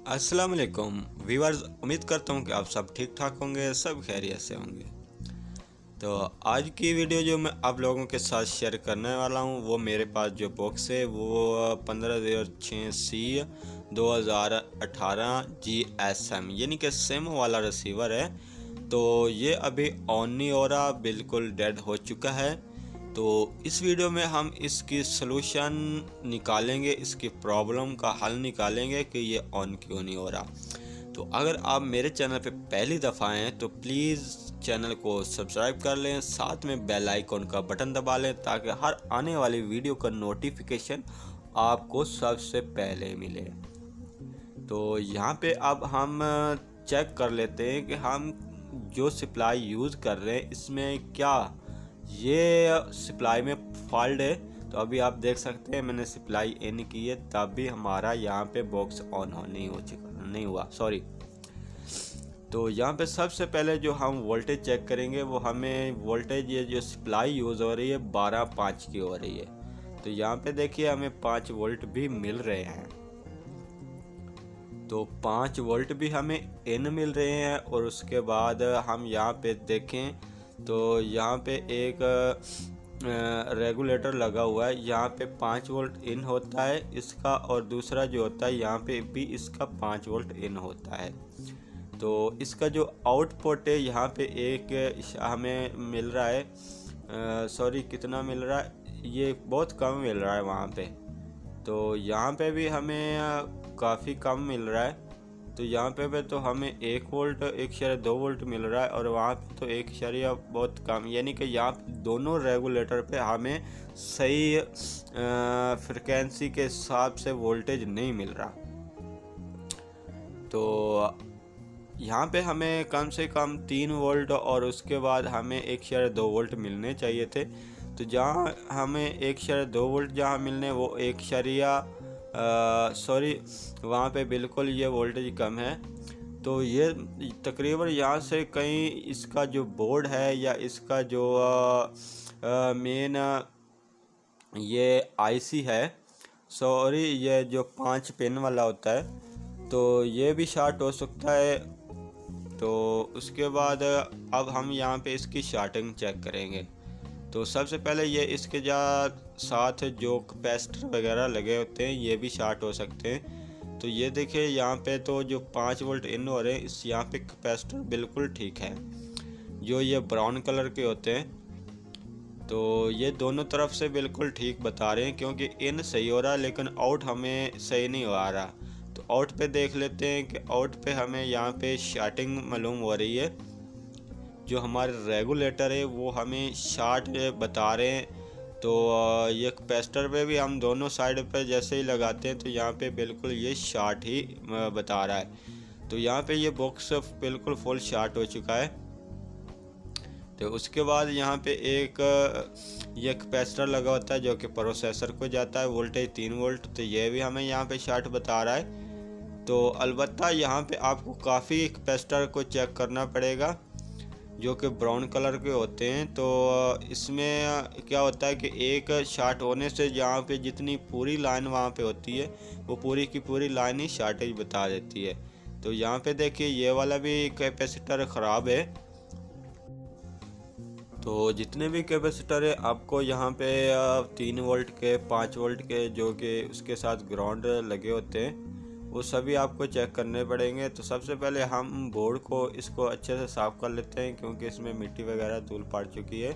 अस्सलाम वालेकुम व्यूअर्स, उम्मीद करता हूँ कि आप सब ठीक ठाक होंगे, सब खैरियत से होंगे। तो आज की वीडियो जो मैं आप लोगों के साथ शेयर करने वाला हूँ वो मेरे पास जो बॉक्स है वो 1506C 2018 GSM यानी कि सिम वाला रिसीवर है। तो ये अभी ऑन नहीं हो रहा, बिल्कुल डेड हो चुका है। तो इस वीडियो में हम इसकी सलूशन निकालेंगे, इसकी प्रॉब्लम का हल निकालेंगे कि ये ऑन क्यों नहीं हो रहा। तो अगर आप मेरे चैनल पे पहली दफ़ा आएँ तो प्लीज़ चैनल को सब्सक्राइब कर लें, साथ में बेल आइकॉन का बटन दबा लें ताकि हर आने वाली वीडियो का नोटिफिकेशन आपको सबसे पहले मिले। तो यहाँ पे अब हम चेक कर लेते हैं कि हम जो सप्लाई यूज़ कर रहे हैं इसमें क्या ये सप्लाई में फॉल्ट है। तो अभी आप देख सकते हैं मैंने सप्लाई इन की है तब भी हमारा यहाँ पे बॉक्स ऑन नहीं हुआ सॉरी। तो यहाँ पे सबसे पहले जो हम वोल्टेज चेक करेंगे वो हमें वोल्टेज ये जो सप्लाई यूज़ हो रही है 12.5 की हो रही है। तो यहाँ पे देखिए हमें 5 वोल्ट भी मिल रहे हैं। तो 5 वोल्ट भी हमें इन मिल रहे हैं और उसके बाद हम यहाँ पे देखें तो यहाँ पे एक रेगुलेटर लगा हुआ है। यहाँ पे 5 वोल्ट इन होता है इसका, और दूसरा जो होता है यहाँ पे भी इसका 5 वोल्ट इन होता है। तो इसका जो आउटपुट है यहाँ पे एक हमें मिल रहा है, सॉरी कितना मिल रहा है, ये बहुत कम मिल रहा है वहाँ पे। तो यहाँ पे भी हमें काफ़ी कम मिल रहा है। तो यहाँ पे तो हमें 1 वोल्ट 1.2 वोल्ट मिल रहा है और वहाँ पे तो 1 बहुत कम, यानी कि यहाँ दोनों रेगुलेटर पे हमें सही फ्रिक्वेंसी के हिसाब से वोल्टेज नहीं मिल रहा। तो यहाँ पे हमें कम से कम 3 वोल्ट और उसके बाद हमें 1.2 वोल्ट मिलने चाहिए थे। तो जहाँ हमें 1.2 वोल्ट जहाँ मिलने वो सॉरी वहाँ पे बिल्कुल ये वोल्टेज कम है। तो ये तकरीबन यहाँ से कहीं इसका जो बोर्ड है या इसका जो मेन ये आईसी है, सॉरी ये जो 5 पिन वाला होता है, तो ये भी शॉर्ट हो सकता है। तो उसके बाद अब हम यहाँ पे इसकी शार्टिंग चेक करेंगे। तो सबसे पहले ये इसके साथ जो कैपेसिटर वगैरह लगे होते हैं ये भी शॉर्ट हो सकते हैं। तो ये देखिए यहाँ पे तो जो 5 वोल्ट इन हो रहे हैं इस यहाँ पे कैपेसिटर बिल्कुल ठीक है, जो ये ब्राउन कलर के होते हैं। तो ये दोनों तरफ से बिल्कुल ठीक बता रहे हैं क्योंकि इन सही हो रहा है लेकिन आउट हमें सही नहीं आ रहा। तो आउट पे देख लेते हैं कि आउट पे हमें यहाँ पे शार्टिंग मालूम हो रही है। जो हमारे रेगुलेटर है वो हमें शार्ट बता रहे हैं। तो ये कैपेसिटर पे भी हम दोनों साइड पे जैसे ही लगाते हैं तो यहाँ पे बिल्कुल ये शार्ट ही बता रहा है। तो यहाँ पे ये बॉक्स बिल्कुल फुल शार्ट हो चुका है। तो उसके बाद यहाँ पे एक ये कैपेसिटर लगा होता है जो कि प्रोसेसर को जाता है, वोल्टेज 3 वोल्ट। तो ये भी हमें यहाँ पे शार्ट बता रहा है। तो अलबत्ता यहाँ पे आपको काफ़ी कैपेसिटर को चेक करना पड़ेगा जो कि ब्राउन कलर के होते हैं। तो इसमें क्या होता है कि एक शार्ट होने से यहाँ पे जितनी पूरी लाइन वहाँ पे होती है वो पूरी की पूरी लाइन ही शार्टेज बता देती है। तो यहाँ पे देखिए ये वाला भी कैपेसिटर ख़राब है। तो जितने भी कैपेसिटर है आपको यहाँ पे 3 वोल्ट के 5 वोल्ट के जो कि उसके साथ ग्राउंड लगे होते हैं वो सभी आपको चेक करने पड़ेंगे। तो सबसे पहले हम बोर्ड को इसको अच्छे से साफ़ कर लेते हैं क्योंकि इसमें मिट्टी वगैरह धूल पड़ चुकी है।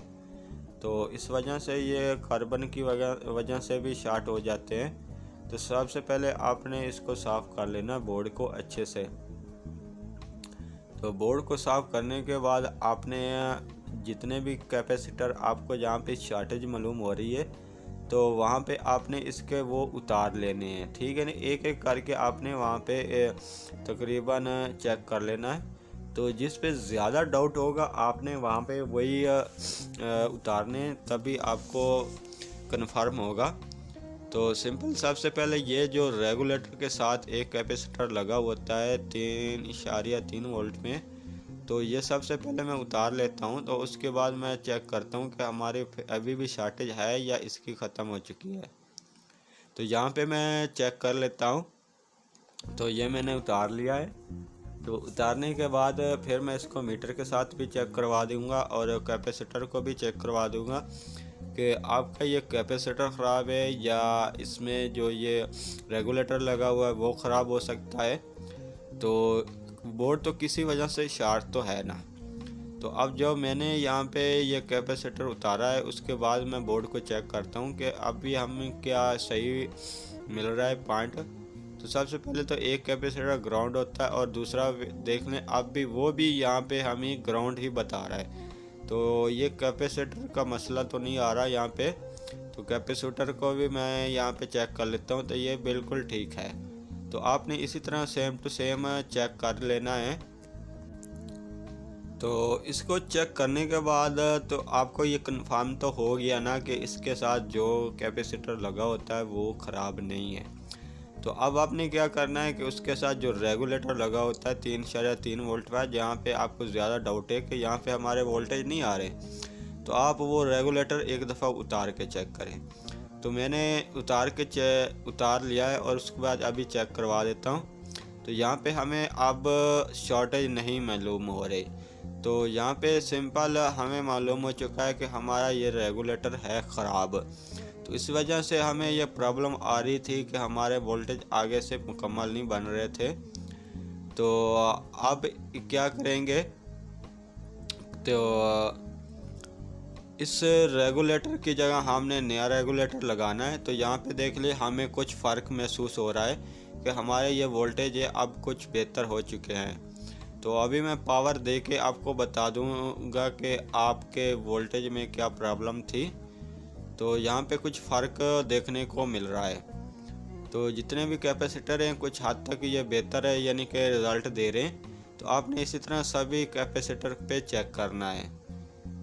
तो इस वजह से ये कार्बन की वजह से भी शॉर्ट हो जाते हैं। तो सबसे पहले आपने इसको साफ़ कर लेना बोर्ड को अच्छे से। तो बोर्ड को साफ़ करने के बाद आपने जितने भी कैपेसिटर आपको जहाँ पे शॉर्टेज मालूम हो रही है तो वहाँ पे आपने इसके वो उतार लेने हैं, ठीक है ना। एक एक करके आपने वहाँ पे तकरीबन चेक कर लेना है। तो जिस पे ज़्यादा डाउट होगा आपने वहाँ पे वही उतारने, तभी आपको कन्फर्म होगा। तो सिंपल सबसे पहले ये जो रेगुलेटर के साथ एक कैपेसिटर लगा होता है 3.3 वोल्ट में, तो ये सबसे पहले मैं उतार लेता हूँ। तो उसके बाद मैं चेक करता हूँ कि हमारे अभी भी शॉर्टेज है या इसकी ख़त्म हो चुकी है। तो यहाँ पे मैं चेक कर लेता हूँ। तो ये मैंने उतार लिया है। तो उतारने के बाद फिर मैं इसको मीटर के साथ भी चेक करवा दूँगा और कैपेसिटर को भी चेक करवा दूँगा कि आपका ये कैपेसिटर ख़राब है या इसमें जो ये रेगुलेटर लगा हुआ है वो ख़राब हो सकता है। तो बोर्ड तो किसी वजह से शॉर्ट तो है ना। तो अब जो मैंने यहाँ पे ये कैपेसिटर उतारा है उसके बाद मैं बोर्ड को चेक करता हूँ कि अभी हमें क्या सही मिल रहा है पॉइंट। तो सबसे पहले तो एक कैपेसिटर ग्राउंड होता है और दूसरा देख लें अब भी वो भी यहाँ पे हमें ग्राउंड ही बता रहा है। तो ये कैपेसिटर का मसला तो नहीं आ रहा यहाँ पे। तो कैपेसिटर को भी मैं यहाँ पे चेक कर लेता हूँ, तो ये बिल्कुल ठीक है। तो आपने इसी तरह सेम टू सेम चेक कर लेना है। तो इसको चेक करने के बाद तो आपको ये कंफर्म तो हो गया ना कि इसके साथ जो कैपेसिटर लगा होता है वो ख़राब नहीं है। तो अब आपने क्या करना है कि उसके साथ जो रेगुलेटर लगा होता है 3.3 वोल्ट का, जहाँ पे आपको ज़्यादा डाउट है कि यहाँ पे हमारे वोल्टेज नहीं आ रहे, तो आप वो रेगुलेटर एक दफ़ा उतार के चेक करें। तो मैंने उतार लिया है और उसके बाद अभी चेक करवा देता हूँ। तो यहाँ पे हमें अब शॉर्टेज नहीं मालूम हो रही। तो यहाँ पे सिंपल हमें मालूम हो चुका है कि हमारा ये रेगुलेटर है ख़राब। तो इस वजह से हमें ये प्रॉब्लम आ रही थी कि हमारे वोल्टेज आगे से मुकम्मल नहीं बन रहे थे। तो अब क्या करेंगे, तो इस रेगुलेटर की जगह हमने नया रेगुलेटर लगाना है। तो यहाँ पे देख लिए हमें कुछ फ़र्क महसूस हो रहा है कि हमारे ये वोल्टेज है अब कुछ बेहतर हो चुके हैं। तो अभी मैं पावर दे के आपको बता दूंगा कि आपके वोल्टेज में क्या प्रॉब्लम थी। तो यहाँ पे कुछ फ़र्क देखने को मिल रहा है। तो जितने भी कैपेसिटर हैं कुछ हद तक ये बेहतर है, यानी कि रिज़ल्ट दे रहे हैं। तो आपने इसी तरह सभी कैपेसिटर पे चेक करना है।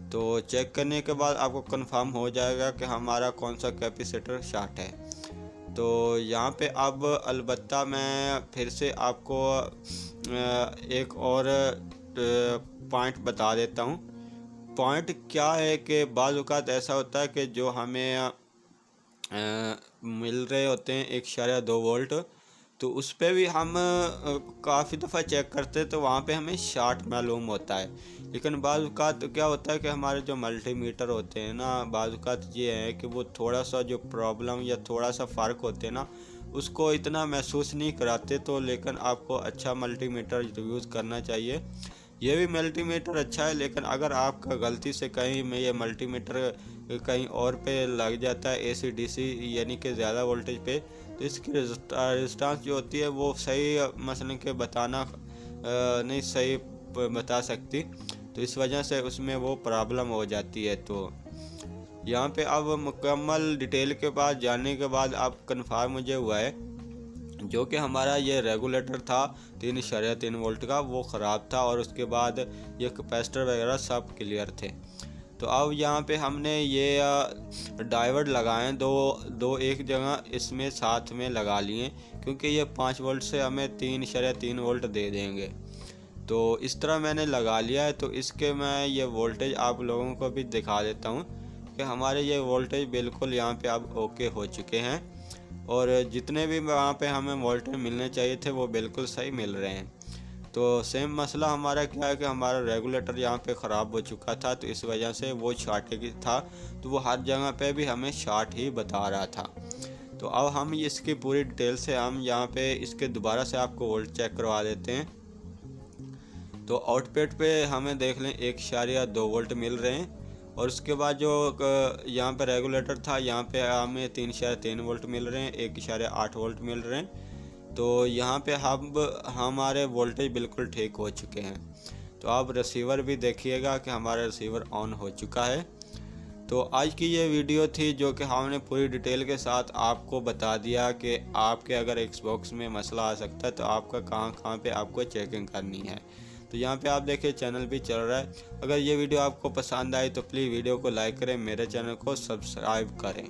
तो चेक करने के बाद आपको कंफर्म हो जाएगा कि हमारा कौन सा कैपेसिटर शॉर्ट है। तो यहाँ पे अब अलबत्ता मैं फिर से आपको एक और पॉइंट बता देता हूँ। पॉइंट क्या है कि बाज़ औक़ात ऐसा होता है कि जो हमें मिल रहे होते हैं 1.2 वोल्ट, तो उस पर भी हम काफ़ी दफ़ा चेक करते हैं तो वहाँ पे हमें शॉर्ट मालूम होता है। लेकिन बाज़ औक़ात क्या होता है कि हमारे जो मल्टीमीटर होते हैं ना, बाज़ औक़ात ये है कि वो थोड़ा सा जो प्रॉब्लम या थोड़ा सा फ़र्क होते हैं ना उसको इतना महसूस नहीं कराते। तो लेकिन आपको अच्छा मल्टीमीटर यूज़ करना चाहिए। ये भी मल्टीमीटर अच्छा है, लेकिन अगर आपका गलती से कहीं में ये मल्टीमीटर कहीं और पे लग जाता है AC/DC यानी कि ज़्यादा वोल्टेज पे, तो इसकी रेजिस्टेंस जो होती है वो सही मसलन के बताना नहीं सही बता सकती। तो इस वजह से उसमें वो प्रॉब्लम हो जाती है। तो यहाँ पे अब मुकम्मल डिटेल के पास जानने के बाद अब कन्फर्म मुझे हुआ है जो कि हमारा ये रेगुलेटर था 3.3 वोल्ट का वो ख़राब था और उसके बाद ये कैपेसिटर वगैरह सब क्लियर थे। तो अब यहाँ पे हमने ये डायोड लगाए दो एक जगह इसमें साथ में लगा लिए, क्योंकि ये 5 वोल्ट से हमें 3.3 वोल्ट दे देंगे। तो इस तरह मैंने लगा लिया है। तो इसके मैं ये वोल्टेज आप लोगों को भी दिखा देता हूँ कि हमारे ये वोल्टेज बिल्कुल यहाँ पे अब ओके हो चुके हैं और जितने भी वहाँ पे हमें वोल्टेज मिलने चाहिए थे वो बिल्कुल सही मिल रहे हैं। तो सेम मसला हमारा क्या है कि हमारा रेगुलेटर यहाँ पे ख़राब हो चुका था, तो इस वजह से वो शॉर्ट था। तो वो हर जगह पे भी हमें शॉर्ट ही बता रहा था। तो अब हम इसकी पूरी डिटेल से हम यहाँ पे इसके दोबारा से आपको वोल्ट चेक करवा देते हैं। तो आउटपुट पे हमें देख लें 1.2 वोल्ट मिल रहे हैं और उसके बाद जो यहाँ पे रेगुलेटर था यहाँ पे हमें 3.3 वोल्ट मिल रहे हैं, 1.8 वोल्ट मिल रहे हैं। तो यहाँ पे हमारे वोल्टेज बिल्कुल ठीक हो चुके हैं। तो आप रिसीवर भी देखिएगा कि हमारा रिसीवर ऑन हो चुका है। तो आज की ये वीडियो थी जो कि हमने पूरी डिटेल के साथ आपको बता दिया कि आपके अगर एक्सबॉक्स में मसला आ सकता है तो आपका कहाँ पे आपको चेकिंग करनी है। तो यहाँ पे आप देखिए चैनल भी चल रहा है। अगर ये वीडियो आपको पसंद आई तो प्लीज़ वीडियो को लाइक करें, मेरे चैनल को सब्सक्राइब करें।